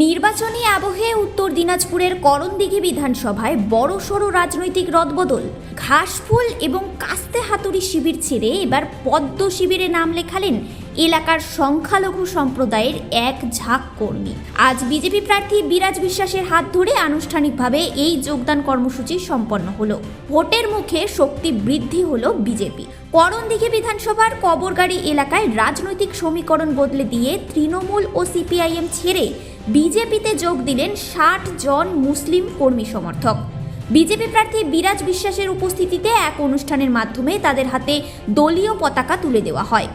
নির্বাচনী আবহে উত্তর দিনাজপুরের করণদিঘি বিধানসভায় বড়সড় রাজনৈতিক রদবদল। ঘাসফুল এবং কাস্তে হাতুড়ি শিবির ছেড়ে এবার পদ্ম শিবিরে নাম লেখালেন এলাকার সংখ্যালঘু সম্প্রদায়ের এক ঝাঁক কর্মী। আজ বিজেপি প্রার্থী বিরাজ বিশ্বাসের হাত ধরে আনুষ্ঠানিকভাবে এই যোগদান কর্মসূচি সম্পন্ন হলো। ভোটের মুখে শক্তি বৃদ্ধি হলো বিজেপি। করণদিঘি বিধানসভার কবরগাড়ি এলাকায় রাজনৈতিক সমীকরণ বদলে দিয়ে তৃণমূল ও সিপিআইএম ছেড়ে বিজেপিতে যোগ দিলেন ৬০ জন মুসলিম কর্মী সমর্থক। বিজেপি প্রার্থী বিরাজ বিশ্বাসের উপস্থিতিতে এক অনুষ্ঠানের মাধ্যমে তাদের হাতে দলীয় পতাকা তুলে দেওয়া হয়।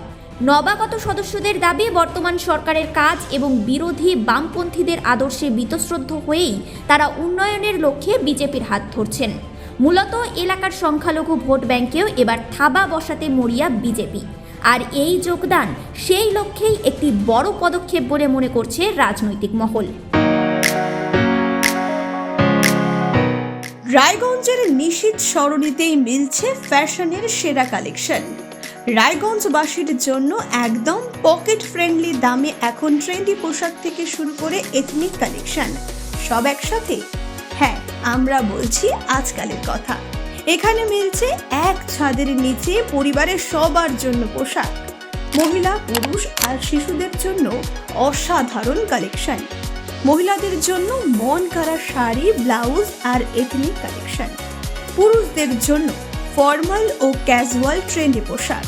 নবাগত সদস্যদের দাবি, বর্তমান সরকারের কাজ এবং বিরোধী বামপন্থীদের আদর্শে বীতশ্রদ্ধ হয়েই তারা উন্নয়নের লক্ষ্যে বিজেপির হাত ধরছেন। মূলত এলাকার সংখ্যালঘু ভোট ব্যাংকেও এবার থাবা বসাতে মরিয়া বিজেপি। আর এই যোগদান সেই লক্ষ্যেই একটি বড় পদক্ষেপ বলে মনে করছে রাজনৈতিক মহল। রায়গঞ্জের নিশীথ সরণিতেই মিলছে ফ্যাশনের সেরা কালেকশন। রায়গঞ্জবাসীর জন্য একদম পকেট ফ্রেন্ডলি দামে এখন ট্রেন্ডি পোশাক থেকে শুরু করে এথনিক কালেকশন সব একসাথে। হ্যাঁ, আমরা বলছি আজকালের কথা। এখানে মিলছে এক ছাদের নিচে পরিবারের সবার জন্য পোশাক, মহিলা, পুরুষ আর শিশুদের জন্য অসাধারণ কালেকশন। মহিলাদের জন্য মন কাড়া শাড়ি, ব্লাউজ আর এথনিক কালেকশন। পুরুষদের জন্য ফর্মাল ও ক্যাজুয়াল ট্রেন্ডি পোশাক।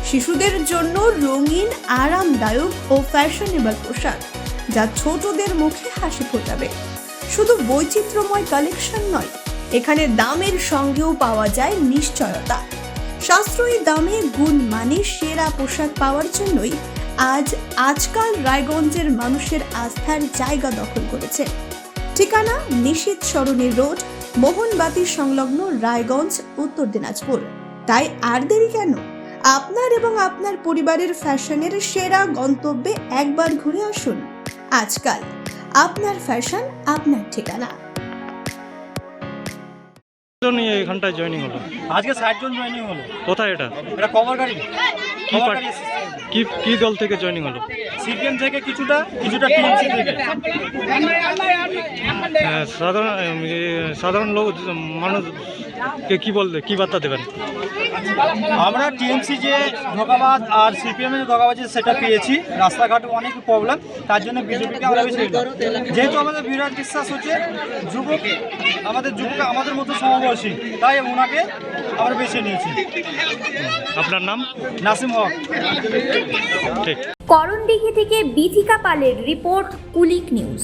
শিশুদের জন্য রঙিন, আরামদায়ক ও ফ্যাশনেবল পোশাক, যা ছোটদের মুখে হাসি ফোটাবে। শুধু বৈচিত্র্যময় কালেকশন নয়, এখানে দামের সঙ্গেও পাওয়া যায় নিশ্চয়তা। সাশ্রয়ী দামে গুণমানে সেরা পোশাক পাওয়ার জন্যই আজকাল রায়গঞ্জের মানুষের আস্থার জায়গা দখল করেছে। ঠিকানা নিশীথ সরণি রোড, মোহনবাতি সংলগ্ন, রায়গঞ্জ, উত্তর দিনাজপুর। তাই আর দেরি কেন? আপনার এবং আপনার পরিবারের ফ্যাশনের সেরা গন্তব্যে একবার ঘুরে আসুন। আজকাল আপনার ফ্যাশন, আপনার ঠিকানা। এখানটায় জয়েনিং হলো আজকে ৬০ জন জয়েনিং হলো। কোথায় এটা? এটা কবরগাড়ি। কি দল থেকে জয়েনিং হলো? সিপিএম থেকে কিছুটা টিএমসি থেকে। সাধারণ লোক মানুষকে কি বার্তা দেবেন? আমরা টিএমসি যে ধোঁকাবাজ আর সিপিএম এর ধোঁকাবাজ সেটা পেয়েছি। রাস্তাঘাটে অনেক প্রবলেম, তার জন্য বিজেপিকে আমরা বেছে নিলাম। যেহেতু আমাদের বিরাট বিশ্বাস হচ্ছে যুবক, আমাদের মতো সমবয়সী, তাই ওনাকে আমরা বেছে নিয়েছি। আপনার নাম? নাসিম হক। ঠিক। করণদিঘি থেকে বিথিকা পালের রিপোর্ট, কুলিক নিউজ।